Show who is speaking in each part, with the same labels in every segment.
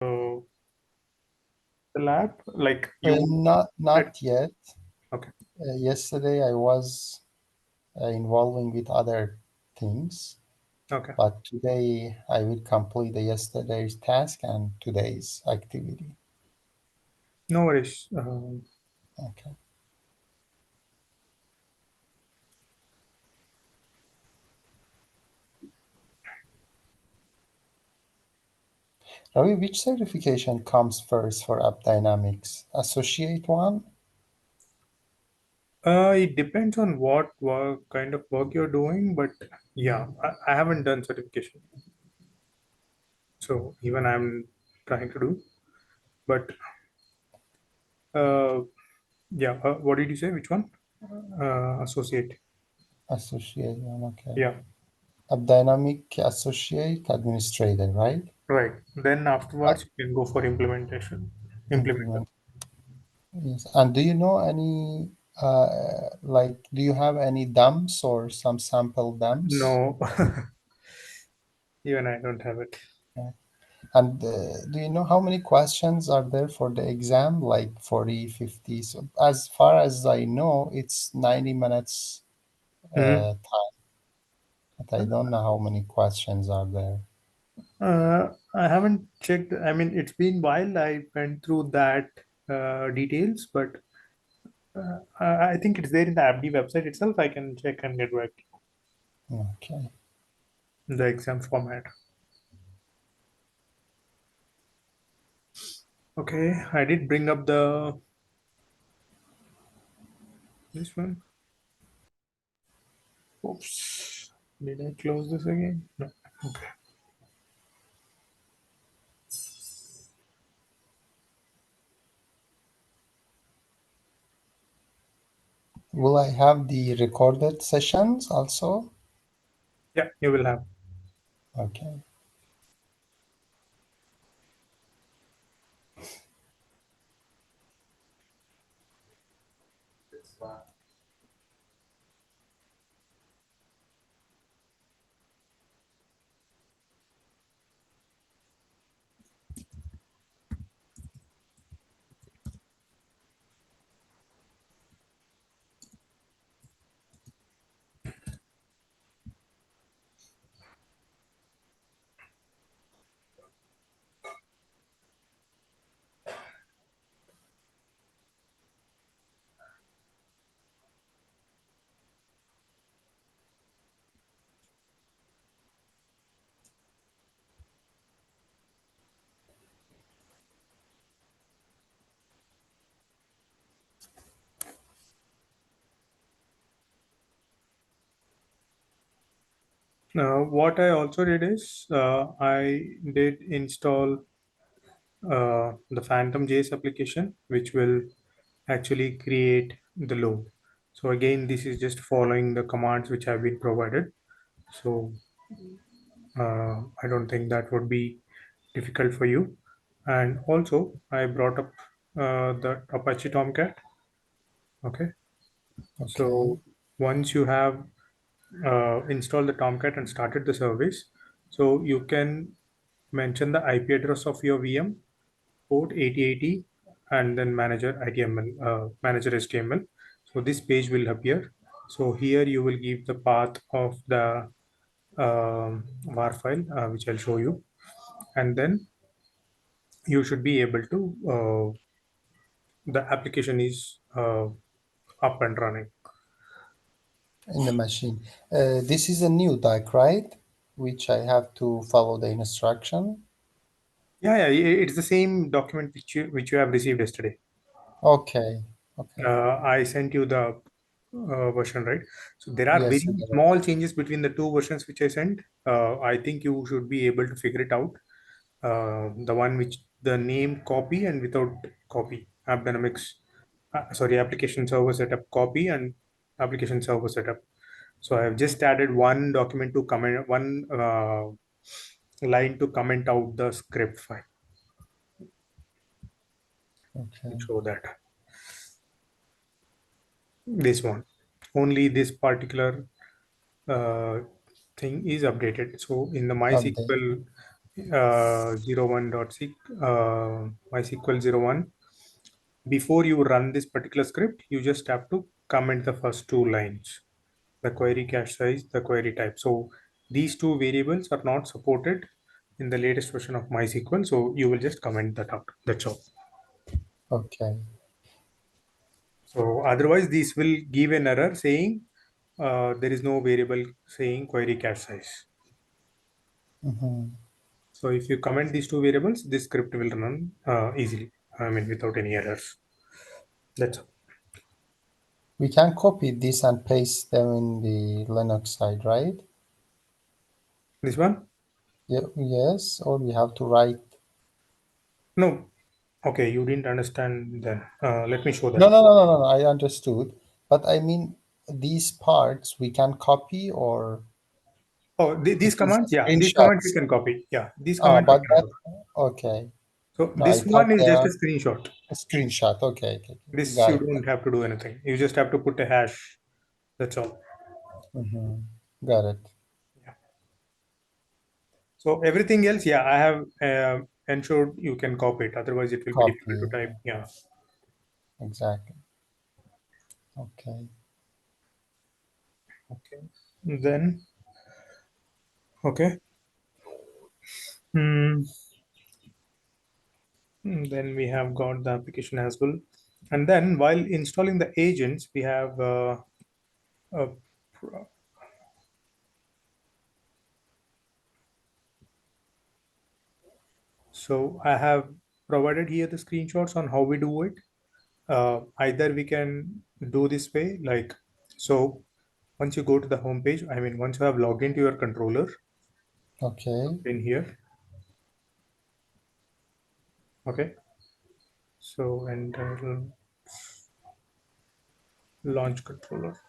Speaker 1: uh, the lab? Like you did?
Speaker 2: Not yet.
Speaker 1: Okay.
Speaker 2: Yesterday I was involving with other things,
Speaker 1: Okay.
Speaker 2: but today I will complete the yesterday's task and today's activity.
Speaker 1: No worries.
Speaker 2: Okay. Ravi, which certification comes first for AppDynamics? Associate one?
Speaker 1: It depends on what work kind of work you're doing, but yeah, I haven't done certification, so even I'm trying to do. But uh, yeah, what did you say? Which one? Associate.
Speaker 2: Associate one, okay.
Speaker 1: Yeah,
Speaker 2: AppDynamic Associate Administrator, right?
Speaker 1: right. Then
Speaker 2: Uh,
Speaker 1: afterwards, you can go for implementation. Implementer.
Speaker 2: implement. Yes. And do you know any, do you have any dumps or some sample dumps?
Speaker 1: No, even I don't have it.
Speaker 2: Yeah. And do you know how many questions are there for the exam? Like 40, 50? So as far as I know, it's 90 minutes
Speaker 1: Mhm.
Speaker 2: time, but I don't know how many questions are there.
Speaker 1: I haven't checked. I mean, it's been while I went through that details, but I think it's there in the AppD website itself. I can check and get back
Speaker 2: Okay.
Speaker 1: the exam format. Okay, I did bring up the this one. Oops, did I close this again? No. Okay.
Speaker 2: Will I have the recorded sessions also?
Speaker 1: Yeah, you will have.
Speaker 2: Okay.
Speaker 1: What I also did is I did install the Phantom JS application, which will actually create the load. So again, this is just following the commands which have been provided. So I don't think that would be difficult for you. And also, I brought up the Apache Tomcat. Okay.
Speaker 2: Okay.
Speaker 1: So once you have installed the Tomcat and started the service, so you can mention the IP address of your VM, port 8080, and then manager ITML, manager HTML. So this page will appear. So here you will give the path of the var file, which I'll show you, and then you should be able to the application is up and running.
Speaker 2: In the machine. This is a new doc, right? Which I have to follow the instruction.
Speaker 1: Yeah, it's the same document which you have received yesterday.
Speaker 2: Okay. Okay.
Speaker 1: I sent you the version, right? So there are very
Speaker 2: Yes, I got it.
Speaker 1: small changes between the two versions which I sent. I think you should be able to figure it out. The one which the name copy and without copy, AppDynamics, sorry, application server setup copy and application server setup. So I have just added one document to comment, one line to comment out the script file.
Speaker 2: Okay.
Speaker 1: Show that this one, only this particular uh, thing is updated. So in the
Speaker 2: Update.
Speaker 1: MySQL MySQL 01. Before you run this particular script, you just have to comment the first two lines, the query cache size, the query type. So these two variables are not supported in the latest version of MySQL. So you will just comment that out. That's all.
Speaker 2: Okay.
Speaker 1: So otherwise, this will give an error saying there is no variable saying query cache size.
Speaker 2: Hmm.
Speaker 1: So if you comment these two variables, this script will run easily. I mean, without any errors. That's all.
Speaker 2: We can copy this and paste them in the Linux side, right?
Speaker 1: This one?
Speaker 2: Yeah, yes, or we have to write.
Speaker 1: No. Okay, you didn't understand then. Let me show
Speaker 2: No,
Speaker 1: that.
Speaker 2: no, no, no, no, no, I understood. But I mean, these parts we can copy, or
Speaker 1: Oh, these
Speaker 2: it is
Speaker 1: commands, yeah, these commands you
Speaker 2: screenshots.
Speaker 1: can copy. Yeah, these commands you
Speaker 2: But
Speaker 1: can
Speaker 2: that,
Speaker 1: copy.
Speaker 2: okay.
Speaker 1: So
Speaker 2: No, I
Speaker 1: this one
Speaker 2: thought
Speaker 1: is
Speaker 2: they
Speaker 1: just a
Speaker 2: are
Speaker 1: screenshot.
Speaker 2: a screenshot. Okay, okay, okay.
Speaker 1: This
Speaker 2: Got
Speaker 1: you
Speaker 2: it.
Speaker 1: don't have to do anything. You just have to put a hash. That's all.
Speaker 2: Mm-hmm. Got it.
Speaker 1: Yeah. So everything else, yeah, I have ensured you can copy it. Otherwise, it will be difficult to
Speaker 2: Copy.
Speaker 1: type. Yeah.
Speaker 2: Exactly. Okay.
Speaker 1: Okay. Then, okay. Hmm. Then we have got the application as well. And then while installing the agents, we have a so I have provided here the screenshots on how we do it. Either we can do this way, like so. Once you go to the home page, I mean, once you have logged into your controller
Speaker 2: Okay.
Speaker 1: in here, okay. So and launch controller.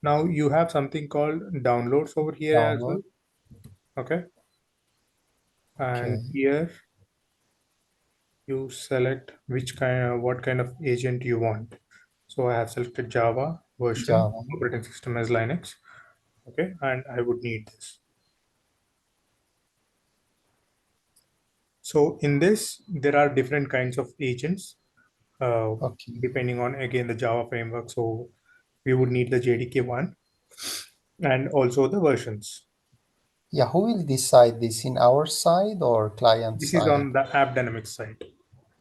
Speaker 1: Now you have something called downloads over here as well,
Speaker 2: Download.
Speaker 1: okay. And
Speaker 2: Okay.
Speaker 1: here you select which kind, what kind of agent you want. So I have selected Java version,
Speaker 2: Java.
Speaker 1: operating system as Linux, okay, and I would need this. So in this, there are different kinds of agents, uh,
Speaker 2: Okay.
Speaker 1: depending on again the Java framework. So we would need the JDK one and also the versions.
Speaker 2: Yeah, who will decide this, in our side or client
Speaker 1: This is
Speaker 2: side?
Speaker 1: on the Appdynamics site.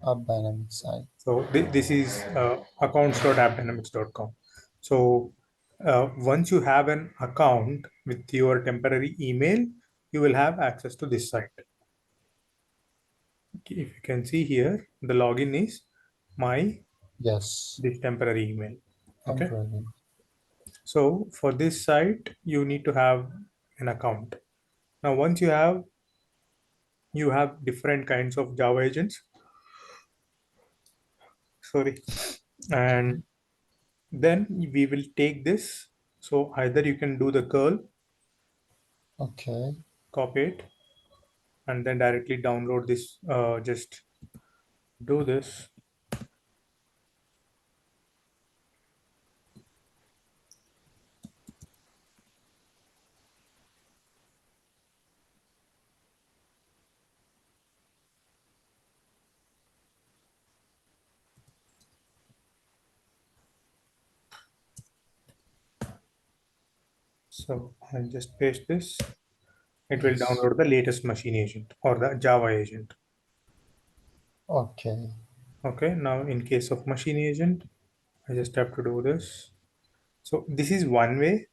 Speaker 2: Appdynamics side.
Speaker 1: So this is accounts.appdynamics.com. So once you have an account with your temporary email, you will have access to this site. Okay, if you can see here, the login is my
Speaker 2: Yes.
Speaker 1: this temporary email. Okay.
Speaker 2: Temporary.
Speaker 1: So for this site, you need to have an account. Now, once you have different kinds of Java agents. Sorry,
Speaker 2: Okay.
Speaker 1: and then we will take this. So either you can do the curl,
Speaker 2: Okay.
Speaker 1: copy it, and then directly download this. Just do this. So I'll just paste this. It will
Speaker 2: Yes.
Speaker 1: download the latest machine agent or the Java agent.
Speaker 2: Okay.
Speaker 1: Okay, now in case of machine agent, I just have to do this. So this is one way,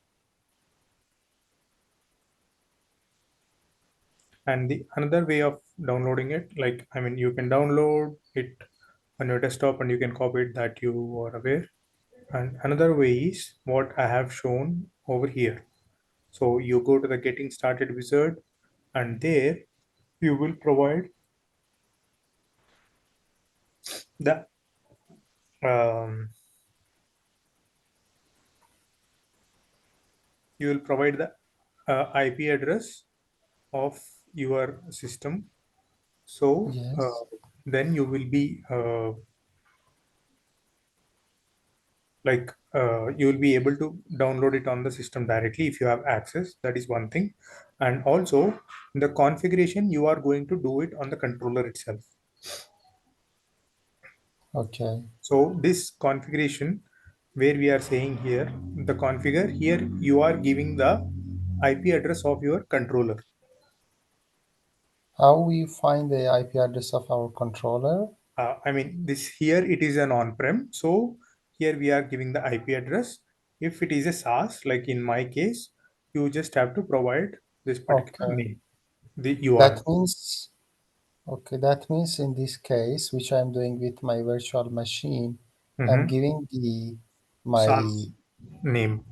Speaker 1: and the another way of downloading it, like I mean, you can download it on your desktop and you can copy it that you are aware. And another way is what I have shown over here. So you go to the getting started wizard, and there you will provide the um, you will provide the IP address of your system So
Speaker 2: Yes.
Speaker 1: then you will be you will be able to download it on the system directly if you have access. That is one thing. And also the configuration, you are going to do it on the controller itself.
Speaker 2: Okay.
Speaker 1: So this configuration where we are saying here, the configure here, you are giving the IP address of your controller.
Speaker 2: How we find the IP address of our controller?
Speaker 1: I mean, this here it is an on-prem. So here we are giving the IP address. If it is a SaaS, like in my case, you just have to provide this particular
Speaker 2: Okay.
Speaker 1: name, the
Speaker 2: That
Speaker 1: URL.
Speaker 2: means Okay, that means in this case, which I'm doing with my virtual machine, I'm
Speaker 1: Mm-hmm.
Speaker 2: giving the my
Speaker 1: SaaS name.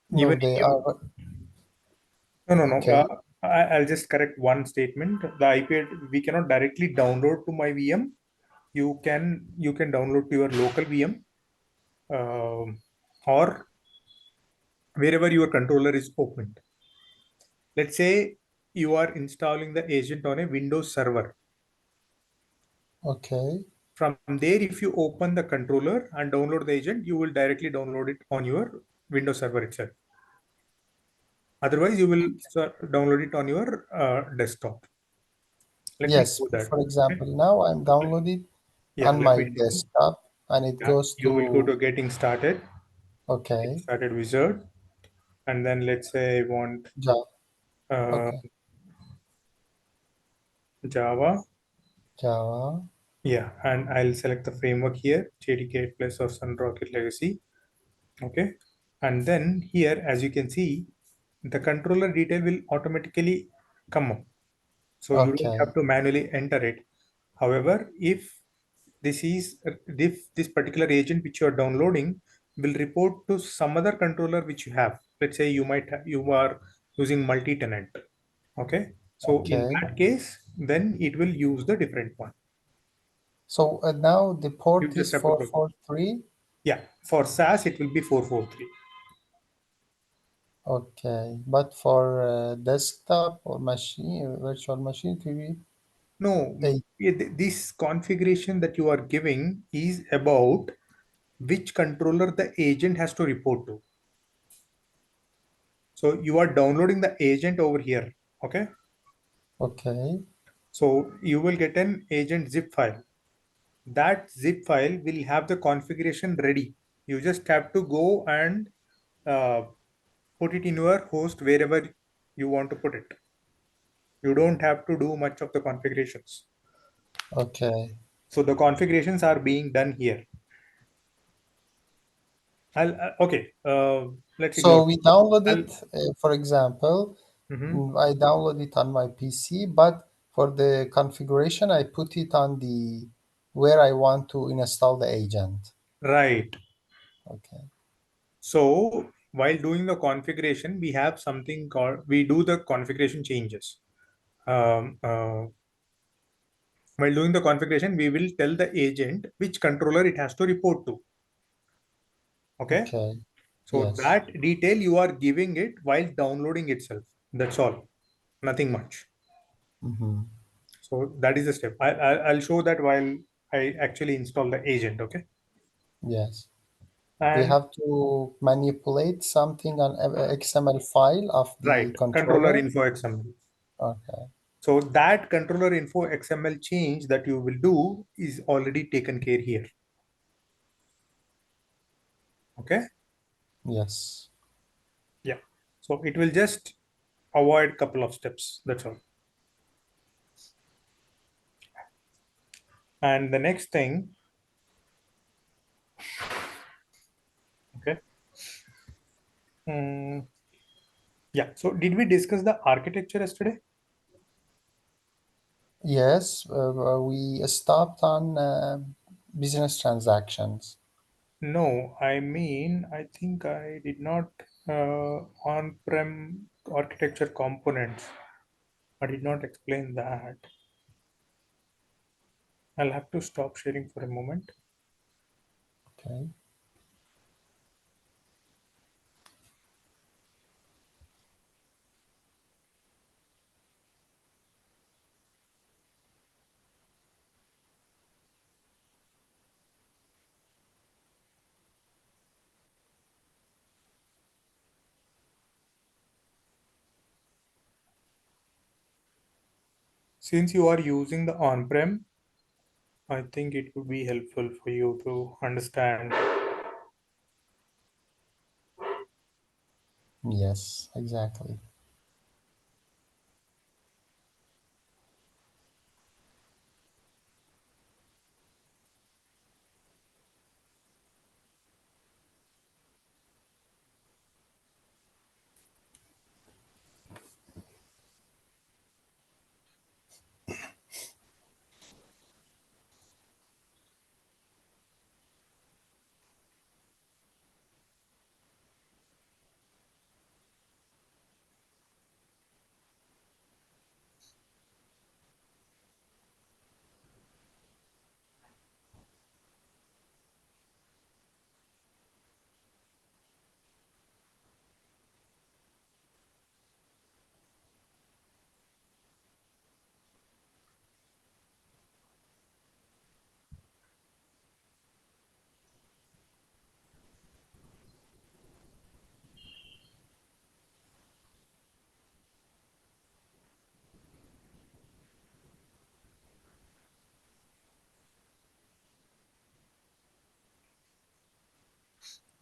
Speaker 2: no
Speaker 1: Even in
Speaker 2: they
Speaker 1: your
Speaker 2: are
Speaker 1: no.
Speaker 2: okay,
Speaker 1: I'll just correct one statement. The IP we cannot directly download to my VM. You can download to your local VM, or wherever your controller is opened. Let's say you are installing the agent on a Windows server.
Speaker 2: okay,
Speaker 1: From there, if you open the controller and download the agent, you will directly download it on your Windows server itself. Otherwise, you will download it on your desktop. Let me
Speaker 2: yes.
Speaker 1: show that.
Speaker 2: For
Speaker 1: Okay.
Speaker 2: example, now I'm downloaded
Speaker 1: Yeah,
Speaker 2: on
Speaker 1: let
Speaker 2: my
Speaker 1: me show.
Speaker 2: desktop, and it
Speaker 1: Yeah,
Speaker 2: goes
Speaker 1: you will go
Speaker 2: to
Speaker 1: to getting
Speaker 2: okay,
Speaker 1: started wizard, and then let's say I want
Speaker 2: Java,
Speaker 1: uh,
Speaker 2: okay,
Speaker 1: Java.
Speaker 2: Java,
Speaker 1: Yeah, and I'll select the framework here, JDK plus or Sun Rocket Legacy. Okay, and then here, as you can see, the controller detail will automatically come up. So you don't
Speaker 2: okay,
Speaker 1: have to manually enter it. However, if this particular agent which you are downloading will report to some other controller which you have. Let's say you are using multi-tenant. Okay, so in
Speaker 2: okay.
Speaker 1: that case, then it will use the different one.
Speaker 2: So now the
Speaker 1: You
Speaker 2: port
Speaker 1: just
Speaker 2: is
Speaker 1: have to
Speaker 2: four
Speaker 1: provide.
Speaker 2: four three.
Speaker 1: Yeah, for SaaS it will be 443.
Speaker 2: Okay, but for desktop or machine, virtual machine, it will be
Speaker 1: No,
Speaker 2: eight.
Speaker 1: this configuration that you are giving is about which controller the agent has to report to. So you are downloading the agent over here. Okay.
Speaker 2: Okay,
Speaker 1: So you will get an agent zip file. That zip file will have the configuration ready. You just have to go and uh, put it in your host wherever you want to put it. You don't have to do much of the configurations.
Speaker 2: okay.
Speaker 1: So the configurations are being done here. Okay. Let's
Speaker 2: So
Speaker 1: ignore.
Speaker 2: we download
Speaker 1: I'll.
Speaker 2: it, for example,
Speaker 1: Mhm.
Speaker 2: I download it on my PC, but for the configuration, I put it on the where I want to install the agent.
Speaker 1: Right.
Speaker 2: Okay,
Speaker 1: So while doing the configuration, we have something called, we do the configuration changes. Um, uh, while doing the configuration, we will tell the agent which controller it has to report to. Okay.
Speaker 2: okay,
Speaker 1: So
Speaker 2: yes.
Speaker 1: that detail you are giving it while downloading itself. That's all. Nothing much.
Speaker 2: Hmm.
Speaker 1: So that is the step. I'll show that while I actually install the agent. Okay.
Speaker 2: Yes. We
Speaker 1: And
Speaker 2: have to manipulate something on XML file of
Speaker 1: right,
Speaker 2: the
Speaker 1: controller
Speaker 2: controller.
Speaker 1: info XML.
Speaker 2: Okay,
Speaker 1: So that controller info XML change that you will do is already taken care here. Okay.
Speaker 2: yes.
Speaker 1: Yeah. So it will just avoid couple of steps. That's all. And the next thing, okay. Mm, yeah. So did we discuss the architecture yesterday?
Speaker 2: Yes, we stopped on business transactions.
Speaker 1: No, I mean, I think I did not on-prem architecture components. I did not explain that. I'll have to stop sharing for a moment.
Speaker 2: Okay.
Speaker 1: Since you are using the on-prem, I think it would be helpful for you to understand.
Speaker 2: Yes, exactly.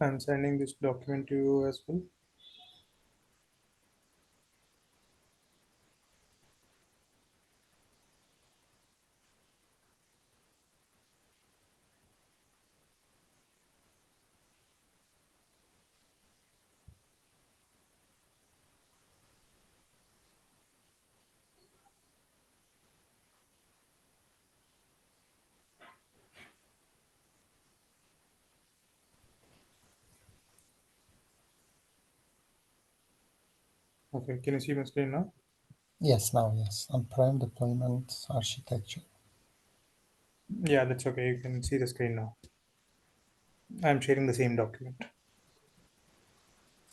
Speaker 1: I'm sending this document to you as well. Okay, can you see my screen now?
Speaker 2: Yes, now, yes. On-prem deployment architecture.
Speaker 1: Yeah, that's okay. You can see the screen now. I'm sharing the same document.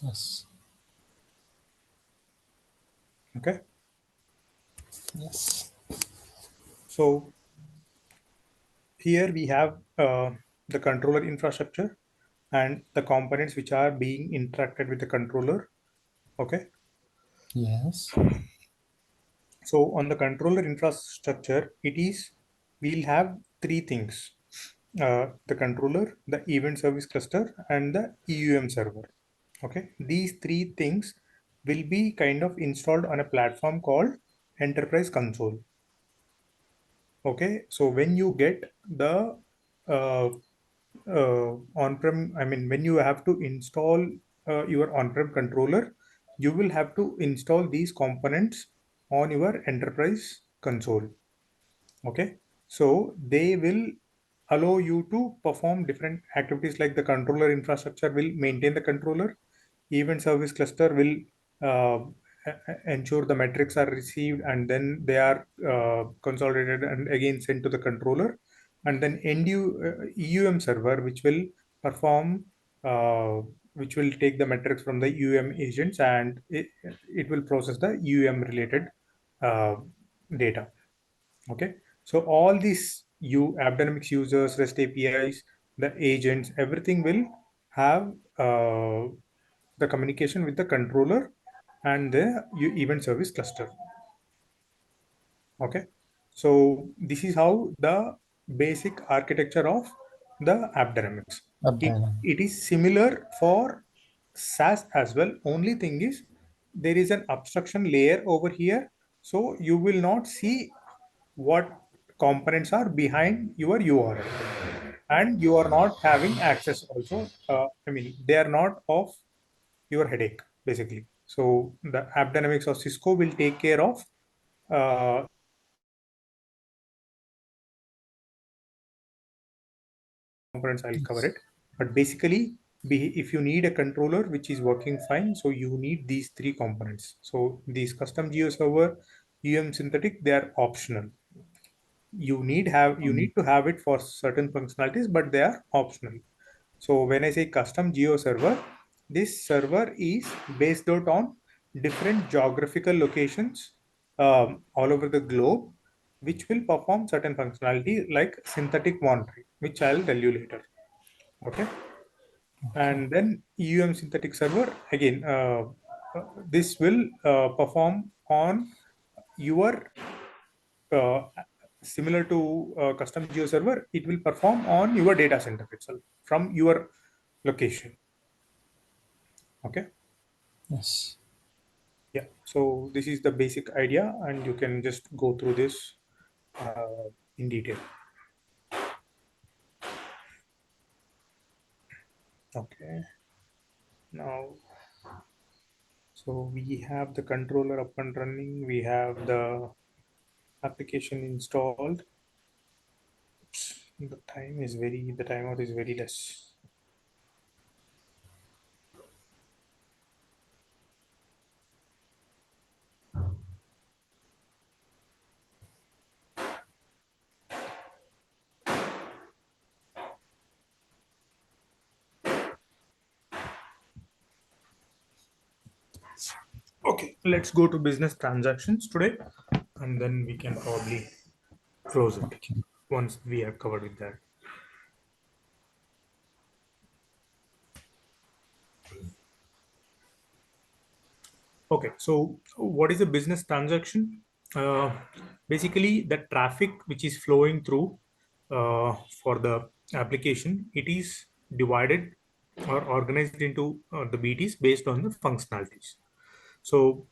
Speaker 2: Yes,
Speaker 1: Okay.
Speaker 2: yes,
Speaker 1: So here we have the controller infrastructure and the components which are being interacted with the controller. Okay.
Speaker 2: yes.
Speaker 1: So on the controller infrastructure, we'll have three things: the controller, the event service cluster, and the EUM server. Okay, these three things will be kind of installed on a platform called Enterprise Console. Okay, so when you get the uh, on-prem, I mean, when you have to install your on-prem controller, you will have to install these components on your enterprise console. Okay, so they will allow you to perform different activities, like the controller infrastructure will maintain the controller, event service cluster will ensure the metrics are received and then they are consolidated and again sent to the controller, and then EUM server which will perform uh, which will take the metrics from the UM agents and it will process the UM related uh, data. Okay, so all these Appdynamics users, REST APIs, the agents, everything will have the communication with the controller and the event service cluster. Okay, so this is how the basic architecture of the Appdynamics. It
Speaker 2: AppDynamics.
Speaker 1: is similar for SaaS as well. Only thing is there is an abstraction layer over here, so you will not see what components are behind your URL, and you are not having access also. I mean, they are not of your headache basically. So the Appdynamics or Cisco will take care of uh, components. I'll cover
Speaker 2: Yes.
Speaker 1: it, but basically, if you need a controller which is working fine, so you need these three components. So these custom geo server, synthetic, they are optional. You need to have it for certain functionalities, but they are optional. So when I say custom geo server, this server is based out on different geographical locations all over the globe, which will perform certain functionality like synthetic monitoring, which I'll tell you later. Okay,
Speaker 2: Okay.
Speaker 1: and then synthetic server again. This will perform on your similar to custom geo server, it will perform on your data center itself from your location. Okay.
Speaker 2: Yes.
Speaker 1: Yeah. So this is the basic idea, and you can just go through this in detail. Okay. Now, so we have the controller up and running. We have the application installed. The timeout is very less. Okay, let's go to business transactions today, and then we can probably close it
Speaker 2: Okay.
Speaker 1: once we have covered with that. Okay, so what is a business transaction? Uh, Basically, the traffic which is flowing through for the application, it is divided or organized into the BTs based on the functionalities. So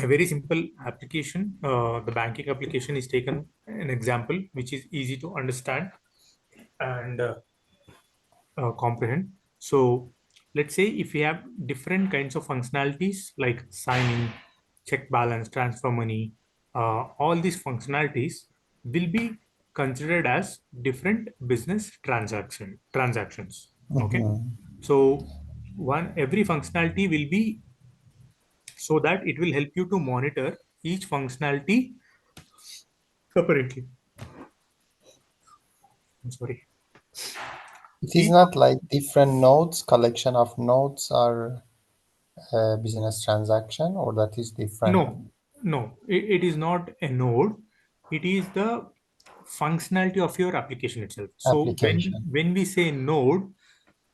Speaker 1: a very simple application, the banking application is taken an example which is easy to understand and comprehend. So let's say if we have different kinds of functionalities like sign in, check balance, transfer money, all these functionalities will be considered as different business transactions. Okay.
Speaker 2: Mhm.
Speaker 1: So one every functionality will be so that it will help you to monitor each functionality separately. I'm sorry.
Speaker 2: It is
Speaker 1: Each
Speaker 2: not like different nodes, collection of nodes are a business transaction, or that is different
Speaker 1: no, it is not a node. It is the functionality of your application itself. So
Speaker 2: application.
Speaker 1: when we say node,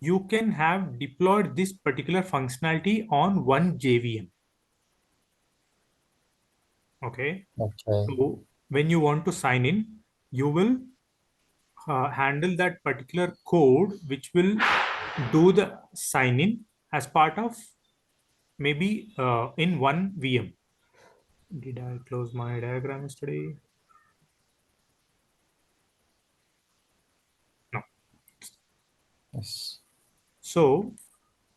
Speaker 1: you can have deployed this particular functionality on one JVM. Okay.
Speaker 2: Okay.
Speaker 1: So when you want to sign in, you will handle that particular code which will do the sign in as part of maybe in one VM. Did I close my diagram yesterday? No.
Speaker 2: Yes.
Speaker 1: So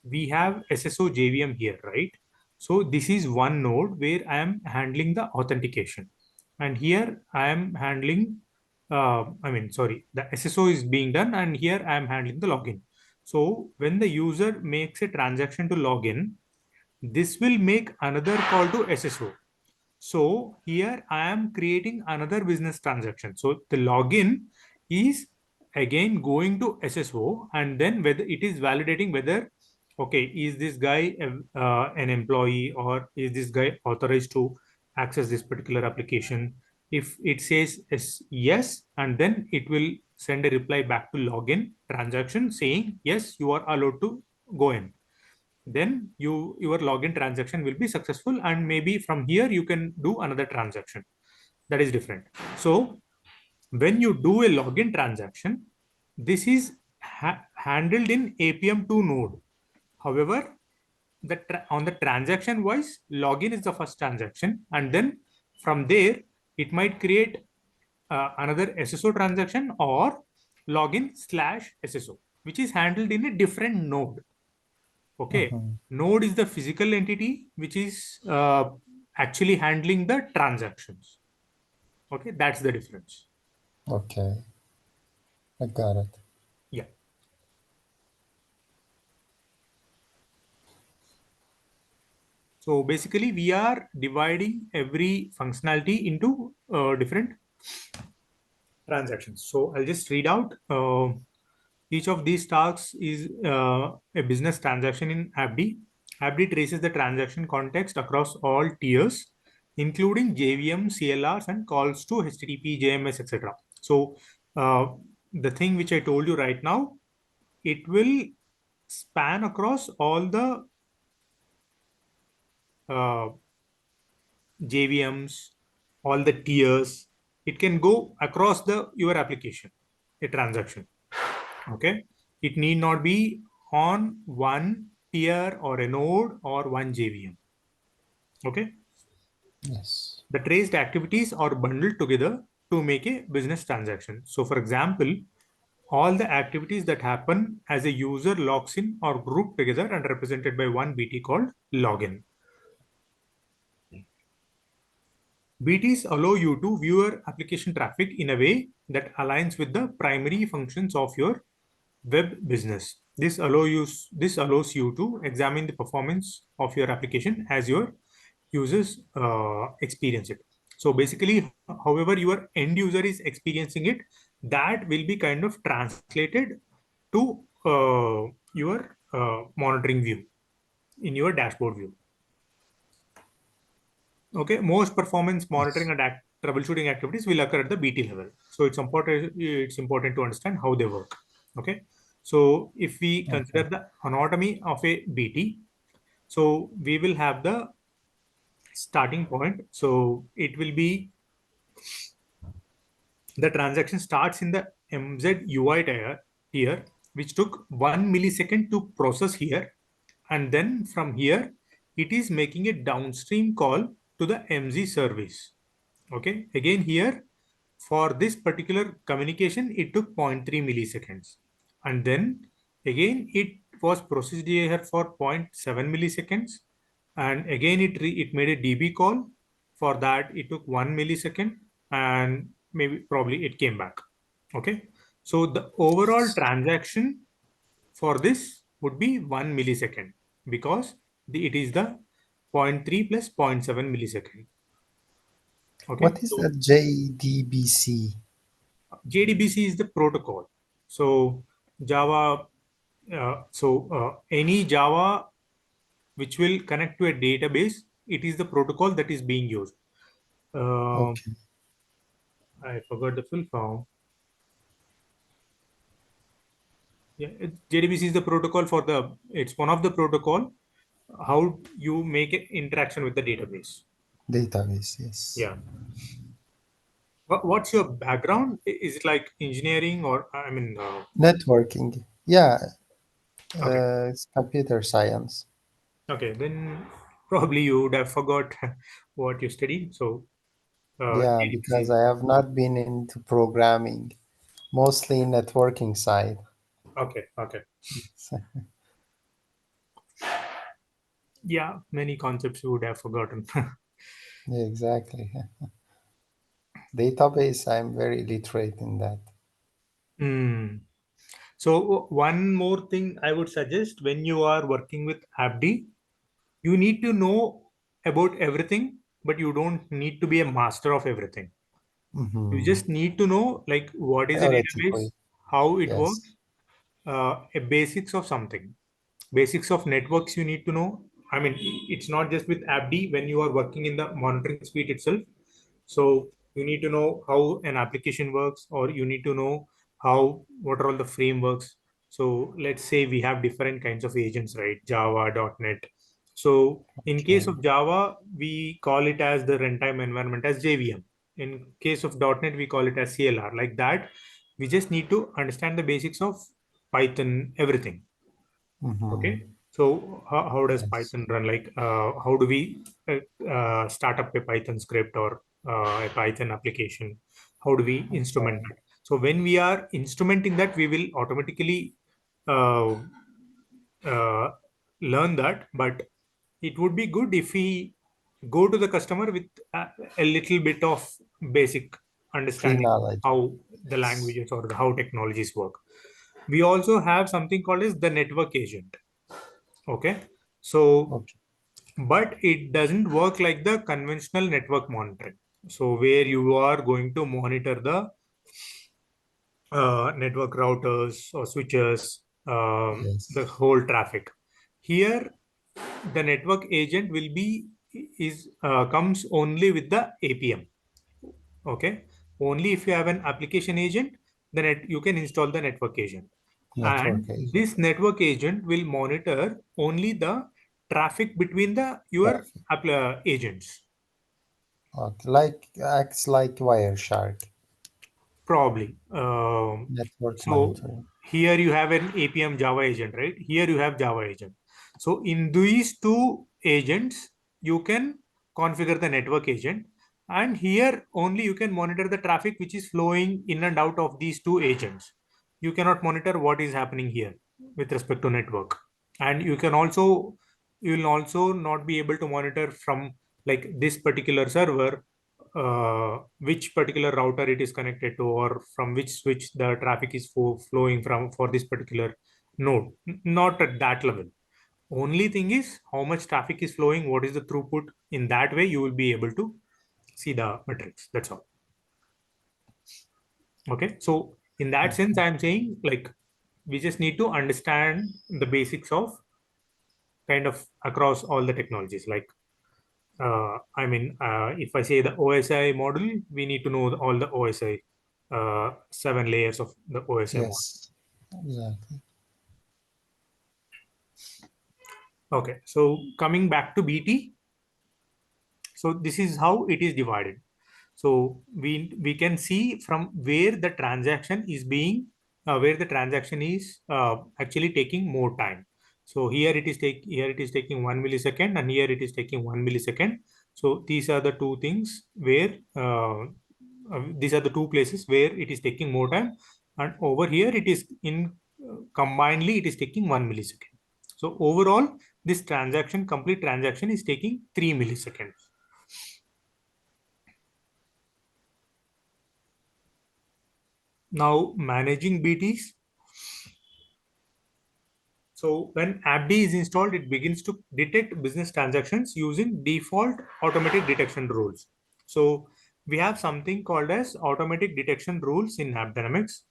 Speaker 1: we have SSO JVM here, right? So this is one node where I am handling the authentication. And here I am handling, sorry, the SSO is being done, and here I am handling the login. So when the user makes a transaction to login, this will make another call to SSO. So here I am creating another business transaction. So the login is again going to SSO, and then whether it is validating whether, okay, is this guy an employee, or is this guy authorized to access this particular application? If it says yes, and then it will send a reply back to login transaction saying, yes, you are allowed to go in. Then your login transaction will be successful, and maybe from here you can do another transaction. That is different. So when you do a login transaction, this is handled in APM2 node. However, on the transaction wise, login is the first transaction, and then from there it might create another SSO transaction or login slash SSO, which is handled in a different node. Okay.
Speaker 2: Mhm.
Speaker 1: Node is the physical entity which is actually handling the transactions. Okay. That's the difference.
Speaker 2: Okay, I got it.
Speaker 1: Yeah. So basically, we are dividing every functionality into different transactions. So I'll just read out. Each of these tasks is a business transaction in Appd. Appd traces the transaction context across all tiers, including JVM, CLRs, and calls to HTTP, JMS, etc. So uh, the thing which I told you right now, it will span across all the uh, JVMs, all the tiers. it can go across your application, a transaction. Okay, it need not be on one tier or a node or one JVM. Okay,
Speaker 2: Yes.
Speaker 1: the traced activities are bundled together to make a business transaction. So, for example, all the activities that happen as a user logs in are grouped together and represented by one BT called login. BTs allow you to view your application traffic in a way that aligns with the primary functions of your web business. This allows you to examine the performance of your application as your users experience it. So basically, however your end user is experiencing it, that will be kind of translated to your monitoring view in your dashboard view. Okay, most performance monitoring
Speaker 2: Yes.
Speaker 1: and troubleshooting activities will occur at the BT level. So it's important to understand how they work. Okay, so if we
Speaker 2: Okay.
Speaker 1: consider the anatomy of a BT, so we will have the starting point. So it will be the transaction starts in the MZ UI tier, which took 1 millisecond to process here, and then from here it is making a downstream call to the MZ service. Okay, again here for this particular communication, it took zero point 0.3 milliseconds. And then again, it was processed here for zero point 0.7 milliseconds. And again, it made a DB call. For that, it took 1 millisecond and maybe probably it came back. Okay. So the overall transaction for this would be 1 millisecond because it is the zero point 0.3 plus 0.7 millisecond. Okay.
Speaker 2: What is
Speaker 1: So
Speaker 2: a JDBC?
Speaker 1: JDBC is the protocol. So Java, any Java which will connect to a database, it is the protocol that is being used. Uh,
Speaker 2: Okay.
Speaker 1: I forgot the full form. Yeah, JDBC is the protocol for it's one of the protocol how you make an interaction with the database.
Speaker 2: Database. Yes.
Speaker 1: Yeah. What's your background? Is it like engineering or I mean?
Speaker 2: Networking. Yeah.
Speaker 1: Okay.
Speaker 2: It's computer science.
Speaker 1: Okay. Then probably you would have forgot what you studied. So
Speaker 2: Yeah,
Speaker 1: JDBC.
Speaker 2: because I have not been into programming, mostly networking side.
Speaker 1: Okay, okay.
Speaker 2: So,
Speaker 1: Yeah, many concepts you would have forgotten.
Speaker 2: yeah, exactly. Database, I'm very literate in that.
Speaker 1: Hmm. So one more thing I would suggest when you are working with Appdy, you need to know about everything, but you don't need to be a master of everything. You
Speaker 2: Hmm.
Speaker 1: just need to know like what is a database,
Speaker 2: Theoretically,
Speaker 1: how it
Speaker 2: yes.
Speaker 1: works, a basics of something. Basics of networks you need to know. I mean, it's not just with Appd when you are working in the monitoring suite itself. So you need to know how an application works, or you need to know how what are all the frameworks. So let's say we have different kinds of agents, right? Java, .NET. So in case
Speaker 2: Okay.
Speaker 1: of Java, we call it as the runtime environment as JVM. In case of .NET, we call it as CLR. Like that, we just need to understand the basics of Python, everything.
Speaker 2: Hmm.
Speaker 1: Okay. So how does
Speaker 2: Yes.
Speaker 1: Python run? Like how do we start up a Python script or a Python application? How do we instrument
Speaker 2: Okay.
Speaker 1: that? So when we are instrumenting that, we will automatically uh, uh, learn that. But it would be good if we go to the customer with a little bit of basic understanding of
Speaker 2: Pre-knowledge.
Speaker 1: how the
Speaker 2: Yes.
Speaker 1: languages or how technologies work. We also have something called as the network agent. Okay. So,
Speaker 2: Okay.
Speaker 1: but it doesn't work like the conventional network monitoring. So, where you are going to monitor the network routers or switches, the
Speaker 2: Yes.
Speaker 1: whole traffic. Here, the network agent will be is comes only with the APM. Okay, only if you have an application agent, then you can install the network agent. And
Speaker 2: Network agent.
Speaker 1: this network agent will monitor only the traffic between your
Speaker 2: Traffic.
Speaker 1: agents.
Speaker 2: Okay. Like acts like Wireshark,
Speaker 1: Probably.
Speaker 2: network
Speaker 1: So
Speaker 2: monitoring.
Speaker 1: here you have an APM Java agent, right? Here you have Java agent. So in these two agents, you can configure the network agent. And here only you can monitor the traffic which is flowing in and out of these two agents. You cannot monitor what is happening here with respect to network. And you will also not be able to monitor from like this particular server which particular router it is connected to, or from which switch the traffic is flowing from for this particular node. Not at that level. Only thing is how much traffic is flowing, what is the throughput. In that way you will be able to see the metrics. That's all. Okay, so in that sense I am saying like we just need to understand the basics of kind of across all the technologies. Like if I say the OSI model, we need to know all the OSI, 7 layers of the OSI model.
Speaker 2: Yes, exactly.
Speaker 1: Okay, so coming back to BT, so this is how it is divided. So we can see from where the transaction is being, where the transaction is actually taking more time. So here it is taking 1 millisecond, and here it is taking 1 millisecond. So these are the two things where these are the two places where it is taking more time, and over here it is in combinedly it is taking 1 millisecond. So overall, this transaction, complete transaction, is taking 3 milliseconds. Now managing BTs. So when AppD is installed, it begins to detect business transactions using default automatic detection rules. So we have something called as automatic detection rules in AppDynamics.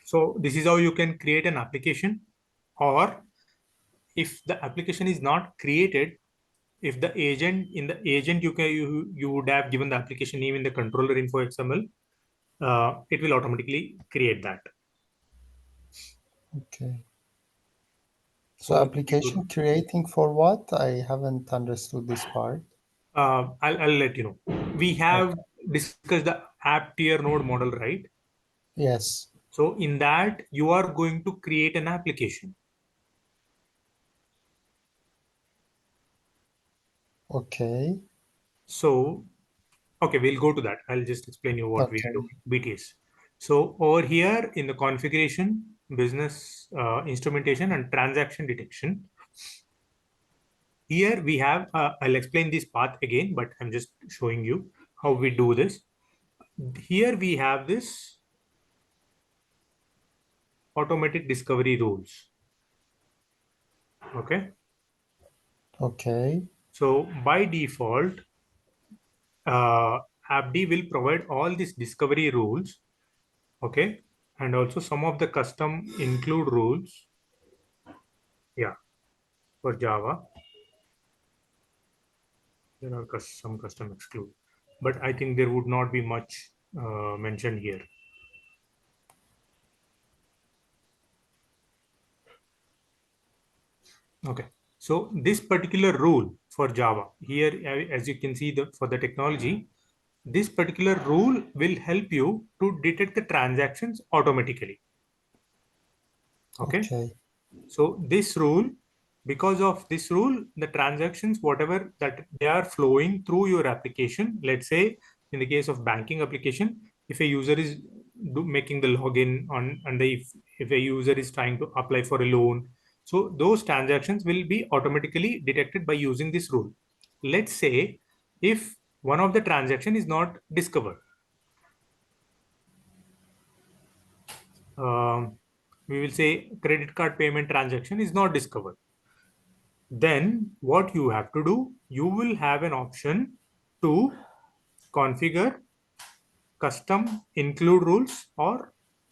Speaker 1: So this is how you can create an application, or if the application is not created, if the agent in the agent you would have given the application name in the controller info XML, it will automatically create that.
Speaker 2: Okay. So
Speaker 1: So if you
Speaker 2: application creating for what? I haven't understood this part.
Speaker 1: I'll let you know. We have
Speaker 2: Okay.
Speaker 1: discussed the app tier node model, right?
Speaker 2: Yes.
Speaker 1: So in that, you are going to create an application.
Speaker 2: Okay.
Speaker 1: So, okay, we'll go to that. I'll just explain you what we are
Speaker 2: Okay.
Speaker 1: doing, BTS. So over here in the configuration, business instrumentation and transaction detection, here we have, I'll explain this path again, but I'm just showing you how we do this. Here we have this automatic discovery rules. Okay.
Speaker 2: Okay.
Speaker 1: So by default, uh, AppD will provide all these discovery rules, okay, and also some of the custom include rules, yeah, for Java. There are some custom exclude, but I think there would not be much mentioned here. Okay, so this particular rule for Java here, as you can see, for the technology, this particular rule will help you to detect the transactions automatically. Okay.
Speaker 2: Okay.
Speaker 1: So this rule, because of this rule, the transactions, whatever that they are flowing through your application, let's say in the case of banking application, if a user is making the login on, and if a user is trying to apply for a loan, so those transactions will be automatically detected by using this rule. Let's say if one of the transaction is not discovered, um, we will say credit card payment transaction is not discovered, then what you have to do, you will have an option to configure custom include rules or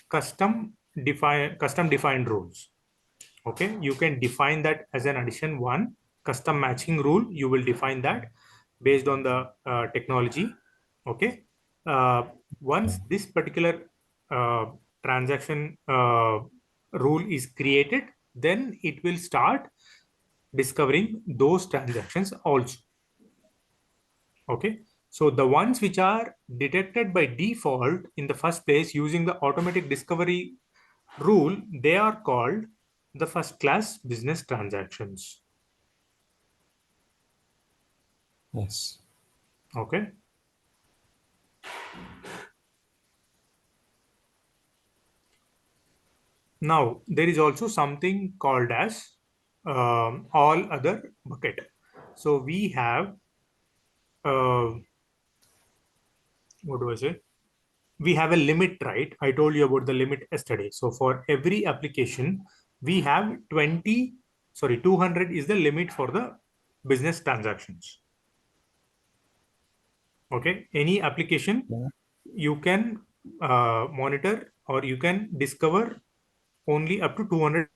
Speaker 1: custom defined rules. Okay, you can define that as an addition one. Custom matching rule, you will define that based on the technology. Okay, once this particular uh, transaction rule is created, then it will start discovering those transactions also. Okay, so the ones which are detected by default in the first place using the automatic discovery rule, they are called the first class business transactions.
Speaker 2: Yes.
Speaker 1: Okay. Now there is also something called as all other bucket. So we have what do I say? We have a limit, right? I told you about the limit yesterday. So for every application, we have 20, sorry, 200 is the limit for the business transactions. Okay, any application
Speaker 2: Yeah.
Speaker 1: you can monitor or you can discover only up to 200